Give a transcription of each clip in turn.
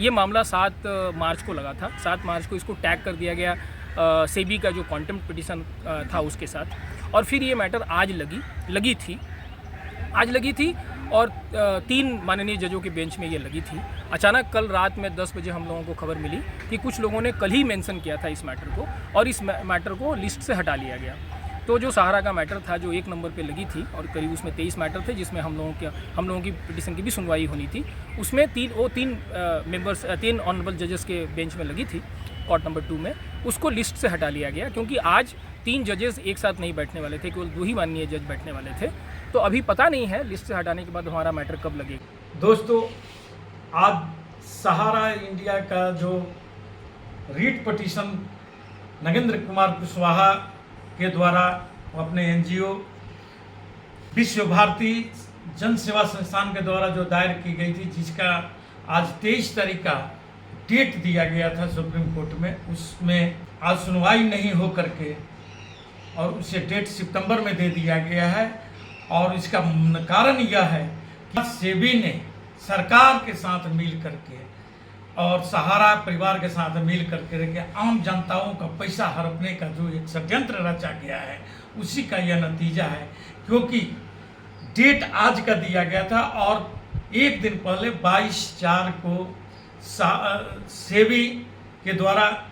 ये मामला 7 मार्च को लगा था। 7 मार्च को इसको टैग कर दिया गया सेबी का जो कॉन्टेम्प्ट पिटीशन था उसके साथ। और फिर ये मैटर आज लगी थी और 3 माननीय जजों के बेंच में ये लगी थी। अचानक कल रात में 10 बजे हम लोगों को खबर मिली कि कुछ लोगों ने कल ही मेंशन किया था इस मैटर को और इस मैटर को लिस्ट से हटा लिया गया। तो जो सहारा का मैटर था जो 1 नंबर पे लगी थी और करीब उसमें 23 मैटर थे जिसमें हम लोगों की पिटीशन की भी सुनवाई होनी थी, उसमें 3 ऑनरेबल जजेस के बेंच में लगी थी कोर्ट नंबर 2 में, उसको लिस्ट से हटा लिया गया क्योंकि आज 3 जजेस एक साथ नहीं बैठने वाले थे, केवल 2 ही माननीय जज बैठने वाले थे। तो अभी पता नहीं है लिस्ट से हटाने के बाद हमारा मैटर कब लगेगा। दोस्तों, आज सहारा इंडिया का जो रीट पटिशन नगेंद्र कुमार कुशवाहा के द्वारा अपने एनजीओ विश्व भारती जन सेवा संस्थान के द्वारा जो दायर की गई थी, जिसका आज 23 तारीख का डेट दिया गया था सुप्रीम कोर्ट में, उसमें आज सुनवाई नहीं हो करके और उसे डेट सितंबर में दे दिया गया है। और इसका कारण यह है कि सेबी ने सरकार के साथ मिल करके और सहारा परिवार के साथ मिल करके आम जनताओं का पैसा हड़पने का जो एक षड्यंत्र रचा गया है, उसी का यह नतीजा है। क्योंकि डेट आज का दिया गया था और एक दिन पहले 22/4 को सेबी के द्वारा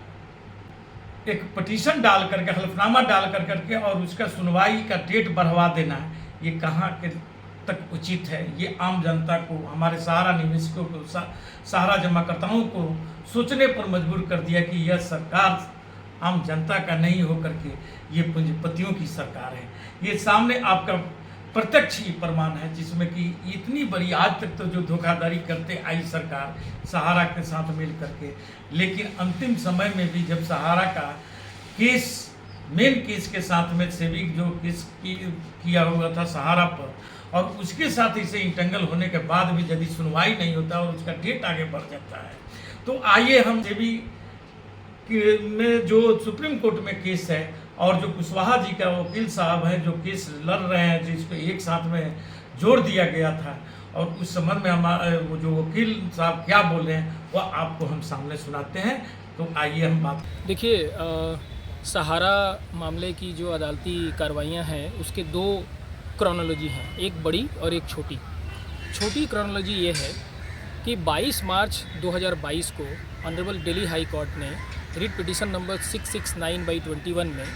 एक पटिशन डाल करके, हलफनामा डाल करके और उसका सुनवाई का डेट बढ़वा देना, ये कहाँ के तक उचित है। ये आम जनता को, हमारे सहारा निवेशकों को, सहारा जमाकर्ताओं को सोचने पर मजबूर कर दिया कि यह सरकार आम जनता का नहीं होकर के ये पूंजीपतियों की सरकार है। ये सामने आपका प्रत्यक्ष ही प्रमाण है, जिसमें कि इतनी बड़ी आज तक तो जो धोखाधड़ी करते आई सरकार सहारा के साथ मिल करके, लेकिन अंतिम समय में भी जब सहारा का केस, मेन केस के साथ में सेबी जो केस किया हुआ था सहारा पर, और उसके साथ इसे इंटंगल होने के बाद भी यदि सुनवाई नहीं होता और उसका डेट आगे बढ़ जाता है, तो आइए हम सेबी में जो सुप्रीम कोर्ट में केस है और जो कुशवाहा जी का वकील साहब हैं जो केस लड़ रहे हैं, जिसको एक साथ में जोड़ दिया गया था, और उस संबंध में हमारे वो जो वकील साहब क्या बोल रहे हैं वह आपको हम सामने सुनाते हैं। तो आइए हम बात। देखिए, सहारा मामले की जो अदालती कार्रवाइयाँ हैं उसके 2 क्रोनोलॉजी हैं, एक बड़ी और एक छोटी। छोटी क्रोनोलॉजी ये है कि 22 मार्च 2022 को ऑनरेबल दिल्ली हाई कोर्ट ने रीट पिटीशन नंबर 669/21 में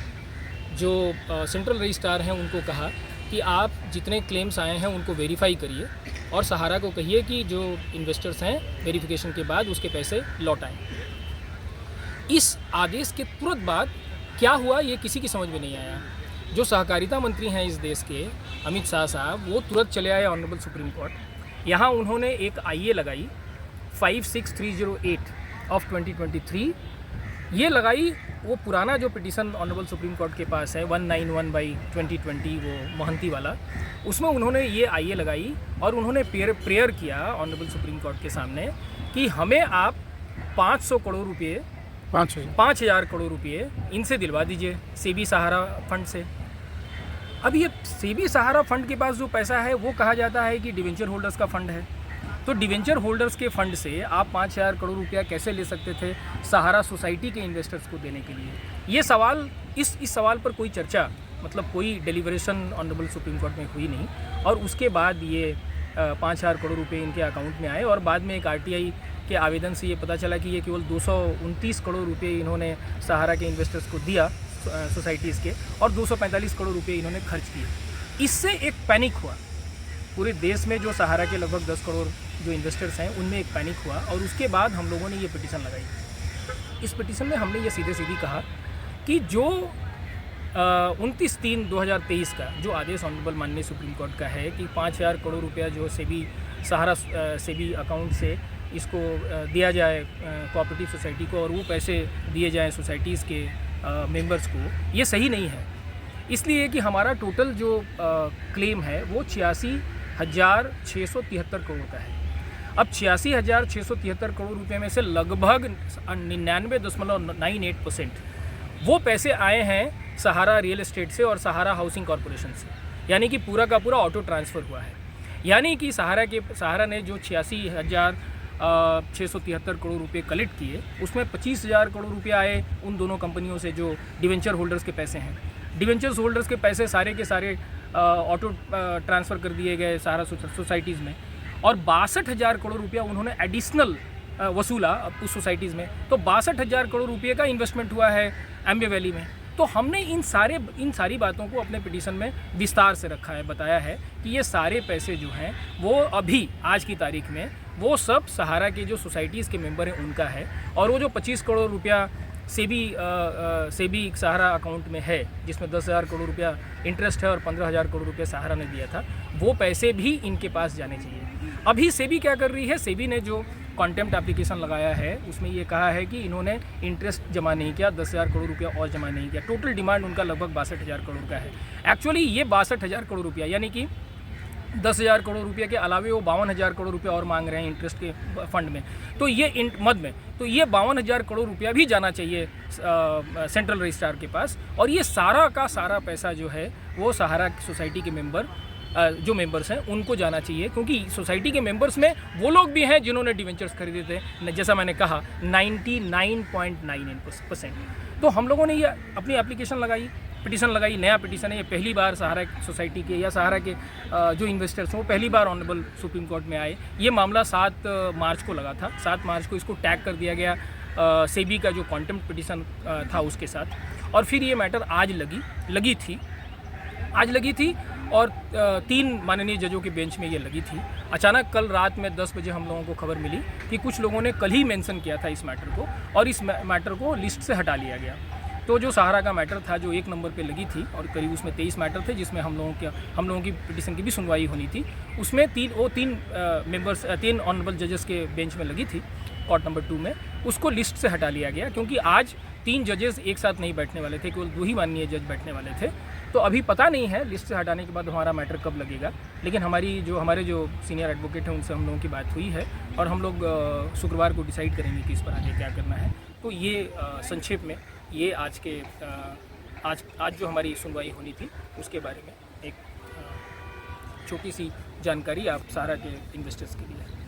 जो सेंट्रल रजिस्ट्रार हैं उनको कहा कि आप जितने क्लेम्स आए हैं उनको वेरीफाई करिए और सहारा को कहिए कि जो इन्वेस्टर्स हैं वेरिफिकेशन के बाद उसके पैसे लौटाएं। इस आदेश के तुरंत बाद क्या हुआ ये किसी की समझ में नहीं आया। जो सहकारिता मंत्री हैं इस देश के, अमित शाह साहब, वो तुरंत चले आए ऑनरेबल सुप्रीम कोर्ट। यहाँ उन्होंने एक आईए लगाई 56308 ऑफ 2023। ये लगाई वो पुराना जो पिटीशन ऑनरेबल सुप्रीम कोर्ट के पास है 191/2020, वो मोहंती वाला, उसमें उन्होंने ये आईए लगाई और उन्होंने प्रेयर किया ऑनरेबल सुप्रीम कोर्ट के सामने कि हमें आप 500 करोड़ रुपये 5,000 करोड़ रुपये इनसे दिलवा दीजिए, सेबी सहारा फंड से। अब ये सेबी सहारा फंड के पास जो पैसा है वो कहा जाता है कि डिवेंचर होल्डर्स का फंड है। तो डिवेंचर होल्डर्स के फंड से आप 5,000 करोड़ रुपया कैसे ले सकते थे सहारा सोसाइटी के इन्वेस्टर्स को देने के लिए? ये सवाल, इस सवाल पर कोई चर्चा, मतलब कोई डेलिब्रेशन ऑनरेबल सुप्रीम कोर्ट में हुई नहीं। और उसके बाद ये 5,000 करोड़ रुपये इनके अकाउंट में आए और बाद में एक आरटीआई के आवेदन से ये पता चला कि ये केवल 229 करोड़ रुपये इन्होंने सहारा के इन्वेस्टर्स को दिया सोसाइटीज़ के, और 245 करोड़ रुपये इन्होंने खर्च किए। इससे एक पैनिक हुआ पूरे देश में। जो सहारा के लगभग 10 करोड़ जो इन्वेस्टर्स हैं उनमें एक पैनिक हुआ और उसके बाद हम लोगों ने ये पिटीशन लगाई। इस पिटीशन में हमने ये सीधे कहा कि जो 29/3/2023 का जो आदेश ऑनरेबल माननीय सुप्रीम कोर्ट का है कि 5,000 करोड़ रुपया जो सेबी अकाउंट से इसको दिया जाए कोऑपरेटिव सोसाइटी को और वो पैसे दिए जाएं सोसाइटीज़ के मेंबर्स को, ये सही नहीं है। इसलिए कि हमारा टोटल जो क्लेम है वो 86,673 करोड़ का है। अब 86,673 करोड़ रुपए में से लगभग 99.98% वो पैसे आए हैं सहारा रियल एस्टेट से और सहारा हाउसिंग कॉरपोरेशन से, यानी कि पूरा का पूरा ऑटो ट्रांसफ़र हुआ है। यानी कि सहारा ने जो 86,000 673 करोड़ रुपए कलेक्ट किए, उसमें 25,000 करोड़ रुपए आए उन दोनों कंपनियों से जो डिवेंचर होल्डर्स के पैसे हैं। डिवेंचर्स होल्डर्स के पैसे सारे के सारे ऑटो ट्रांसफ़र कर दिए गए सहारा सोसाइटीज़ में, और 62,000 करोड़ रुपया उन्होंने एडिशनल वसूला उस सोसाइटीज़ में। तो 62,000 करोड़ रुपये का इन्वेस्टमेंट हुआ है एम्बे वैली में। तो हमने इन सारी बातों को अपने पिटीशन में विस्तार से रखा है, बताया है कि ये सारे पैसे जो हैं वो अभी आज की तारीख में वो सब सहारा के जो सोसाइटीज़ के मेंबर हैं उनका है, और वो जो 25 करोड़ रुपया सेबी सहारा अकाउंट में है, जिसमें 10,000 करोड़ रुपया इंटरेस्ट है और 15,000 करोड़ रुपया सहारा ने दिया था, वो पैसे भी इनके पास जाने चाहिए। अभी सेबी क्या कर रही है, सेबी ने जो कॉन्टेम्प्ट एप्लीकेशन लगाया है उसमें ये कहा है कि इन्होंने इंटरेस्ट जमा नहीं किया, 10,000 करोड़ रुपया और जमा नहीं किया। टोटल डिमांड उनका लगभग 62,000 करोड़ का है। एक्चुअली ये 62,000 करोड़ रुपया, यानी कि 10,000 करोड़ रुपये के अलावे वो 52,000 करोड़ रुपया और मांग रहे हैं इंटरेस्ट के फंड में। तो ये मद में तो ये 52,000 करोड़ रुपया भी जाना चाहिए सेंट्रल रजिस्ट्रार के पास, और ये सारा का सारा पैसा जो है वो सहारा सोसाइटी के जो मेंबर्स हैं उनको जाना चाहिए, क्योंकि सोसाइटी के मेंबर्स में वो लोग भी हैं जिन्होंने डिवेंचर्स खरीदे थे, जैसा मैंने कहा 99.99%। तो हम लोगों ने ये अपनी एप्लीकेशन लगाई, पिटीशन लगाई, नया पिटीशन है ये, पहली बार सहारा सोसाइटी के या सहारा के जो इन्वेस्टर्स हैं वो पहली बार ऑनरेबल सुप्रीम कोर्ट में आए। ये मामला 7 मार्च को लगा था। 7 मार्च को इसको टैग कर दिया गया सेबी का जो कॉन्टेम्प्ट पिटीशन था उसके साथ, और फिर ये मैटर आज लगी थी और 3 माननीय जजों के बेंच में ये लगी थी। अचानक कल रात में 10 बजे हम लोगों को खबर मिली कि कुछ लोगों ने कल ही मेंशन किया था इस मैटर को, और इस मैटर को लिस्ट से हटा लिया गया। तो जो सहारा का मैटर था जो 1 नंबर पे लगी थी, और करीब उसमें 23 मैटर थे जिसमें हम लोगों की पिटीशन की भी सुनवाई होनी थी, उसमें 3 ऑनरेबल जजेस के बेंच में लगी थी कोर्ट नंबर 2 में, उसको लिस्ट से हटा लिया गया, क्योंकि आज 3 जजेस एक साथ नहीं बैठने वाले थे, केवल 2 ही माननीय जज बैठने वाले थे। तो अभी पता नहीं है लिस्ट से हटाने के बाद हमारा मैटर कब लगेगा, लेकिन हमारे जो सीनियर एडवोकेट हैं उनसे हम लोगों की बात हुई है, और हम लोग शुक्रवार को डिसाइड करेंगे कि इस पर आगे क्या करना है। तो ये संक्षेप में ये आज जो हमारी सुनवाई होनी थी उसके बारे में एक छोटी सी जानकारी आप सहारा के इन्वेस्टर्स के लिए।